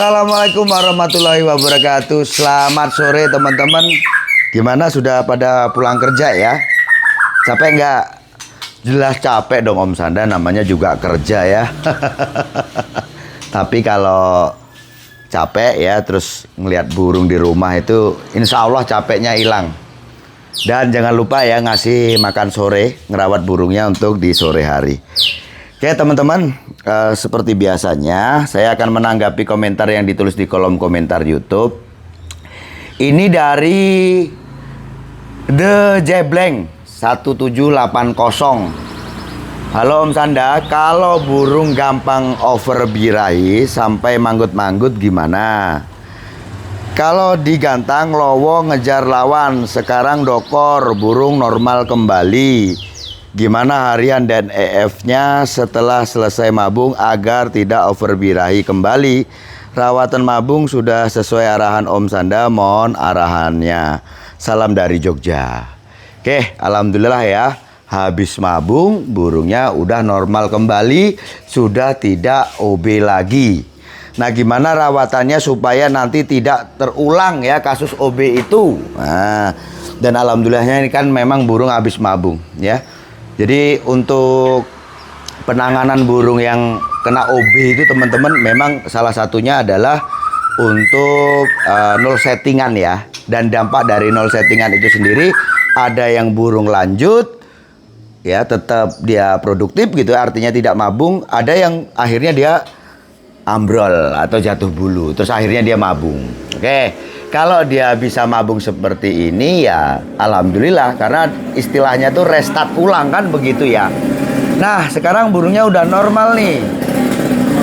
Assalamualaikum warahmatullahi wabarakatuh. Selamat sore teman-teman. Gimana, sudah pada pulang kerja ya? Capek nggak? Jelas capek dong Om Sanda, namanya juga kerja ya. Tapi kalau capek ya terus ngelihat burung di rumah itu insya Allah capeknya hilang. Dan jangan lupa ya ngasih makan sore, ngerawat burungnya untuk di sore hari. Oke teman-teman, seperti biasanya saya akan menanggapi komentar yang ditulis di kolom komentar YouTube. Ini dari The Jebleng 1780. Halo Om Sanda, kalau burung gampang over birahi sampai manggut-manggut gimana? Kalau digantang lowo ngejar lawan, sekarang dokor burung normal kembali. Gimana harian dan EF-nya setelah selesai mabung agar tidak over birahi kembali? Rawatan mabung sudah sesuai arahan Om Sanda, mohon arahannya. Salam dari Jogja. Oke, alhamdulillah ya. Habis mabung, burungnya udah normal kembali, sudah tidak OB lagi. Nah, gimana rawatannya supaya nanti tidak terulang ya kasus OB itu? Nah, dan alhamdulillahnya ini kan memang burung habis mabung ya. Jadi untuk penanganan burung yang kena OB itu teman-teman, memang salah satunya adalah untuk nol settingan ya. Dan dampak dari nol settingan itu sendiri, ada yang burung lanjut ya, tetap dia produktif gitu, artinya tidak mabung. Ada yang akhirnya dia ambrol atau jatuh bulu, terus akhirnya dia mabung. Oke, kalau dia bisa mabung seperti ini ya alhamdulillah, karena istilahnya tuh restart ulang kan begitu ya. Nah sekarang burungnya udah normal nih.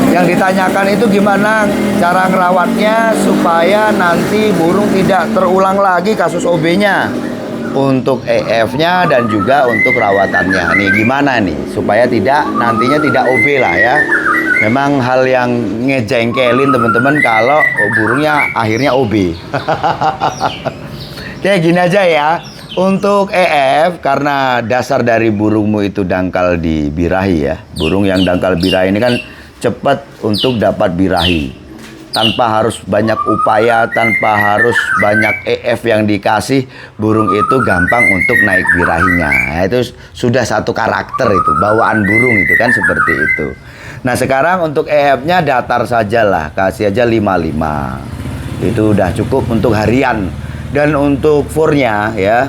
Yang ditanyakan itu gimana cara ngerawatnya supaya nanti burung tidak terulang lagi kasus OB-nya. Untuk EF-nya dan juga untuk rawatannya. Nih gimana nih supaya nantinya tidak OB lah ya. Memang hal yang ngejengkelin teman-teman kalau burungnya akhirnya OB. Kayak gini aja ya. Untuk EF, karena dasar dari burungmu itu dangkal di birahi ya. Burung yang dangkal birahi ini kan cepat untuk dapat birahi. Tanpa harus banyak upaya, tanpa harus banyak EF yang dikasih, burung itu gampang untuk naik birahinya. Nah, itu sudah satu karakter itu, bawaan burung itu kan seperti itu. Nah sekarang untuk EF-nya datar saja lah, kasih aja 55. Itu udah cukup untuk harian. Dan untuk furnya ya,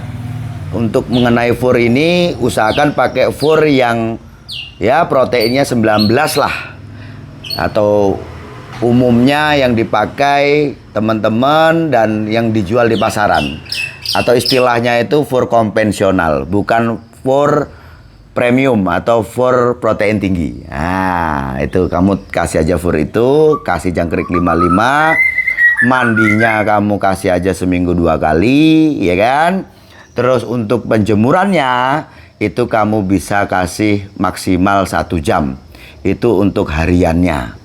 untuk mengenai fur ini usahakan pakai fur yang ya proteinnya 19 lah. Atau umumnya yang dipakai teman-teman dan yang dijual di pasaran. Atau istilahnya itu fur konvensional, bukan fur premium atau fur protein tinggi. Nah, itu kamu kasih aja fur itu, kasih jangkrik 55. Mandinya kamu kasih aja seminggu 2 kali, ya kan? Terus untuk penjemurannya itu kamu bisa kasih maksimal 1 jam. Itu untuk hariannya.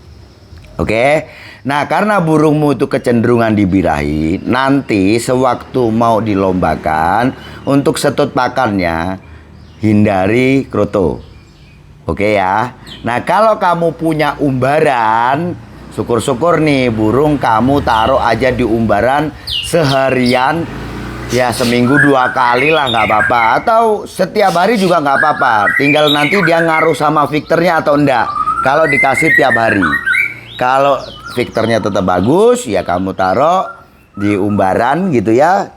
Oke. Nah, karena burungmu itu kecenderungan dibirahi, nanti sewaktu mau dilombakan untuk setut pakannya hindari kroto. Oke ya. Nah kalau kamu punya umbaran, syukur-syukur nih burung kamu taruh aja di umbaran seharian. Ya seminggu 2 kali lah nggak apa-apa. Atau setiap hari juga nggak apa-apa. Tinggal nanti dia ngaruh sama Victornya atau enggak. Kalau dikasih tiap hari. Kalau Victornya tetap bagus, ya kamu taruh di umbaran gitu ya.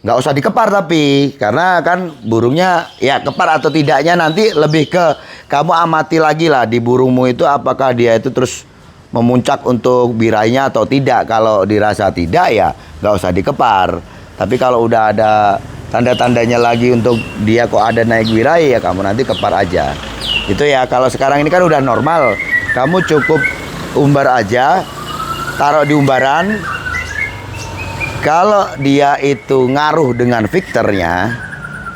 Nggak usah dikepar tapi, karena kan burungnya ya kepar atau tidaknya nanti lebih ke kamu amati lagi lah di burungmu itu apakah dia itu terus memuncak untuk birahinya atau tidak. Kalau dirasa tidak ya nggak usah dikepar. Tapi kalau udah ada tanda-tandanya lagi untuk dia kok ada naik birahi ya kamu nanti kepar aja. Itu ya, kalau sekarang ini kan udah normal. Kamu cukup umbar aja, taruh di umbaran. Kalau dia itu ngaruh dengan Victornya,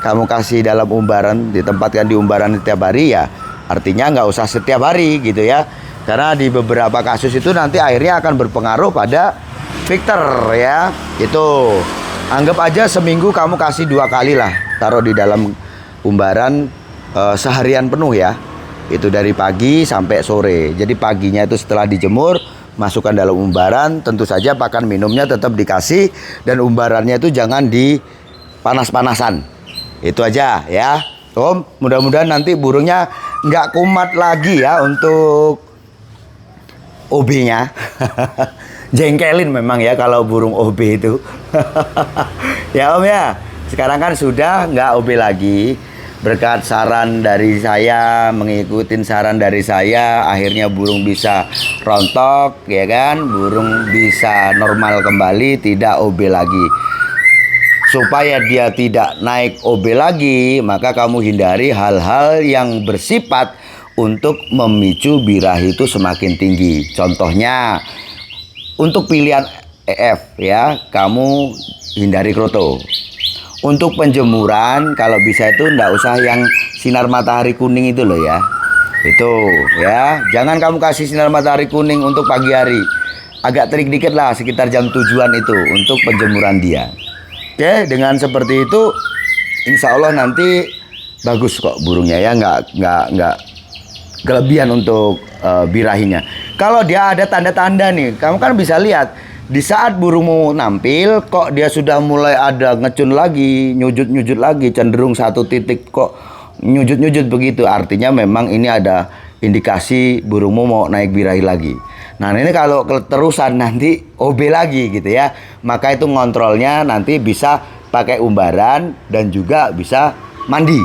kamu kasih dalam umbaran, ditempatkan di umbaran setiap hari ya, artinya nggak usah setiap hari gitu ya. Karena di beberapa kasus itu nanti akhirnya akan berpengaruh pada Victor ya. Itu anggap aja seminggu kamu kasih 2 kali lah, taruh di dalam umbaran seharian penuh ya. Itu dari pagi sampai sore. Jadi paginya itu setelah dijemur, masukkan dalam umbaran. Tentu saja pakan minumnya tetap dikasih, dan umbarannya itu jangan dipanas-panasan. Itu aja ya Om. Mudah-mudahan nanti burungnya nggak kumat lagi ya untuk OB-nya. Jengkelin memang ya kalau burung OB itu. Ya Om ya. Sekarang kan sudah nggak OB lagi. Berkat saran dari saya, mengikuti saran dari saya, akhirnya burung bisa rontok, ya kan? Burung bisa normal kembali, tidak OB lagi. Supaya dia tidak naik OB lagi, maka kamu hindari hal-hal yang bersifat untuk memicu birahi itu semakin tinggi. Contohnya, untuk pilihan EF ya, kamu hindari kroto. Untuk penjemuran, kalau bisa itu nggak usah yang sinar matahari kuning itu loh ya. Itu ya, jangan kamu kasih sinar matahari kuning untuk pagi hari. Agak terik dikit lah, sekitar jam 7-an itu untuk penjemuran dia. Oke, dengan seperti itu, insya Allah nanti bagus kok burungnya ya, nggak kelebihan untuk birahinya. Kalau dia ada tanda-tanda nih, kamu kan bisa lihat di saat burungmu nampil, kok dia sudah mulai ada ngecun lagi, nyujut-nyujut lagi, cenderung satu titik kok nyujut-nyujut begitu. Artinya memang ini ada indikasi burungmu mau naik birahi lagi. Nah ini kalau keterusan nanti OB lagi gitu ya, maka itu ngontrolnya nanti bisa pakai umbaran dan juga bisa mandi.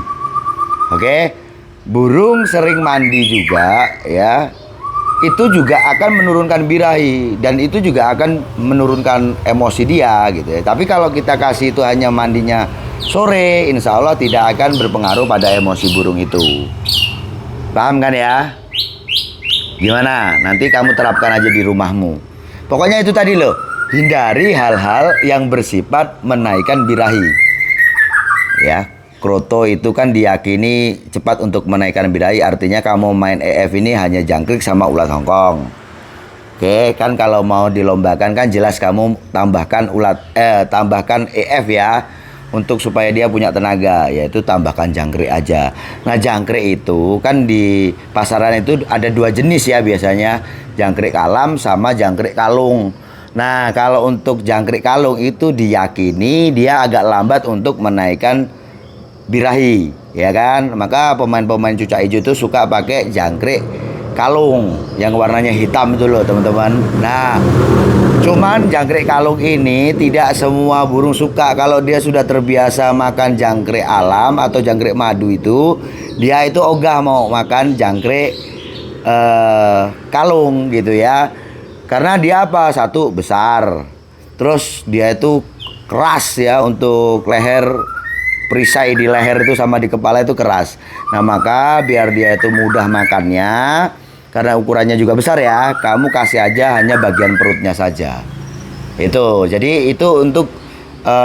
Oke, burung sering mandi juga ya, itu juga akan menurunkan birahi dan itu juga akan menurunkan emosi dia gitu ya. Tapi kalau kita kasih itu hanya mandinya sore, insya Allah tidak akan berpengaruh pada emosi burung itu. Paham kan ya? Gimana? Nanti kamu terapkan aja di rumahmu. Pokoknya itu tadi loh, hindari hal-hal yang bersifat menaikkan birahi. Ya. Kroto itu kan diyakini cepat untuk menaikkan birahi, artinya kamu main EF ini hanya jangkrik sama ulat Hongkong. Oke, kan kalau mau dilombakan kan jelas kamu tambahkan tambahkan EF ya, untuk supaya dia punya tenaga, yaitu tambahkan jangkrik aja. Nah jangkrik itu kan di pasaran itu ada dua jenis ya biasanya, jangkrik kalam sama jangkrik kalung. Nah kalau untuk jangkrik kalung itu diyakini dia agak lambat untuk menaikkan birahi, ya kan? Maka pemain-pemain cucak hijau itu suka pakai jangkrik kalung yang warnanya hitam itu loh teman-teman. Nah, cuman jangkrik kalung ini tidak semua burung suka. Kalau dia sudah terbiasa makan jangkrik alam atau jangkrik madu itu, dia itu ogah mau makan jangkrik kalung gitu ya. Karena dia apa? Satu, besar. Terus dia itu keras ya, untuk leher. Perisai di leher itu sama di kepala itu keras. Nah maka biar dia itu mudah makannya, karena ukurannya juga besar ya, kamu kasih aja hanya bagian perutnya saja. Itu jadi itu untuk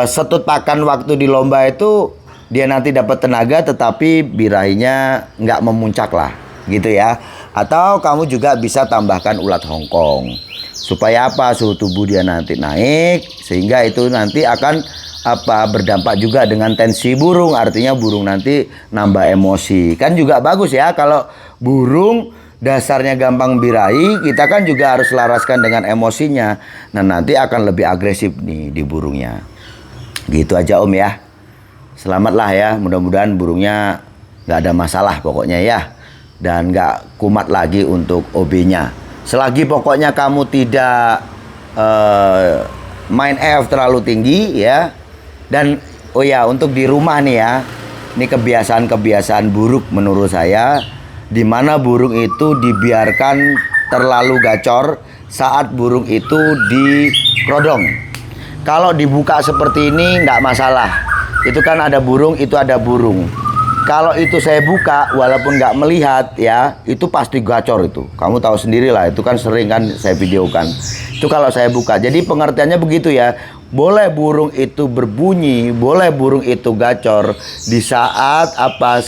setut pakan waktu di lomba itu, dia nanti dapat tenaga tetapi birahinya nggak memuncak lah gitu ya. Atau kamu juga bisa tambahkan ulat Hongkong supaya apa, suhu tubuh dia nanti naik, sehingga itu nanti akan berdampak juga dengan tensi burung, artinya burung nanti nambah emosi. Kan juga bagus ya kalau burung dasarnya gampang birahi, kita kan juga harus selaraskan dengan emosinya. Nah nanti akan lebih agresif nih di burungnya. Gitu aja Om ya. Selamatlah ya, mudah-mudahan burungnya nggak ada masalah pokoknya ya, dan nggak kumat lagi untuk OB-nya. Selagi pokoknya kamu tidak main EF terlalu tinggi ya. Dan oh ya, untuk di rumah nih ya, ini kebiasaan-kebiasaan buruk menurut saya, di mana burung itu dibiarkan terlalu gacor saat burung itu dikerodong. Kalau dibuka seperti ini nggak masalah, itu kan ada burung, itu ada burung. Kalau itu saya buka walaupun nggak melihat ya, itu pasti gacor itu. Kamu tahu sendiri lah, itu kan sering kan saya videokan. Itu kalau saya buka. Jadi pengertiannya begitu ya. Boleh burung itu berbunyi, boleh burung itu gacor di saat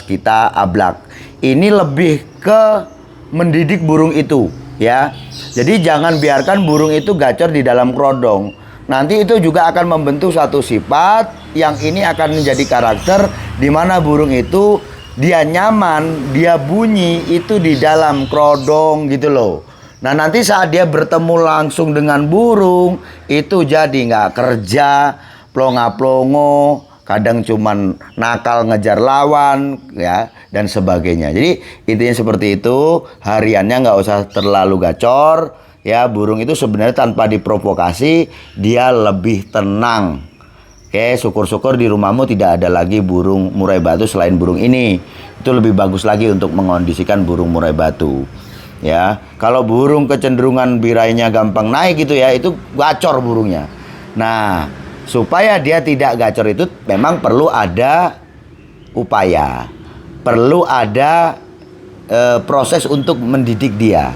kita ablak. Ini lebih ke mendidik burung itu ya. Jadi jangan biarkan burung itu gacor di dalam kerodong. Nanti itu juga akan membentuk suatu sifat yang ini akan menjadi karakter di mana burung itu dia nyaman, dia bunyi itu di dalam kerodong gitu loh. Nah, nanti saat dia bertemu langsung dengan burung, itu jadi nggak kerja, plonga-plongo, kadang cuman nakal ngejar lawan, ya, dan sebagainya. Jadi intinya seperti itu, hariannya nggak usah terlalu gacor, ya. Burung itu sebenarnya tanpa diprovokasi, dia lebih tenang. Oke, syukur-syukur di rumahmu tidak ada lagi burung murai batu selain burung ini. Itu lebih bagus lagi untuk mengondisikan burung murai batu. Ya, kalau burung kecenderungan birainya gampang naik gitu ya, itu gacor burungnya. Nah, supaya dia tidak gacor itu memang perlu ada upaya. Perlu ada proses untuk mendidik dia.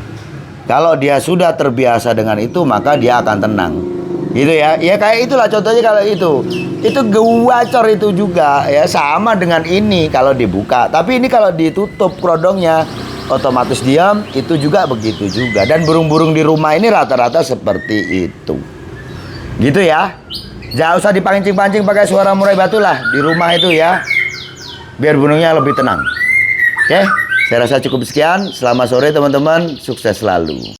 Kalau dia sudah terbiasa dengan itu, maka dia akan tenang. Gitu ya. Ya kayak itulah contohnya kalau itu. Itu gacor itu juga ya, sama dengan ini kalau dibuka. Tapi ini kalau ditutup kerodongnya otomatis diam, itu juga begitu juga. Dan burung-burung di rumah ini rata-rata seperti itu. Gitu ya. Jangan usah dipancing-pancing pakai suara murai batu lah di rumah itu ya. Biar burungnya lebih tenang. Oke, saya rasa cukup sekian. Selamat sore teman-teman, sukses selalu.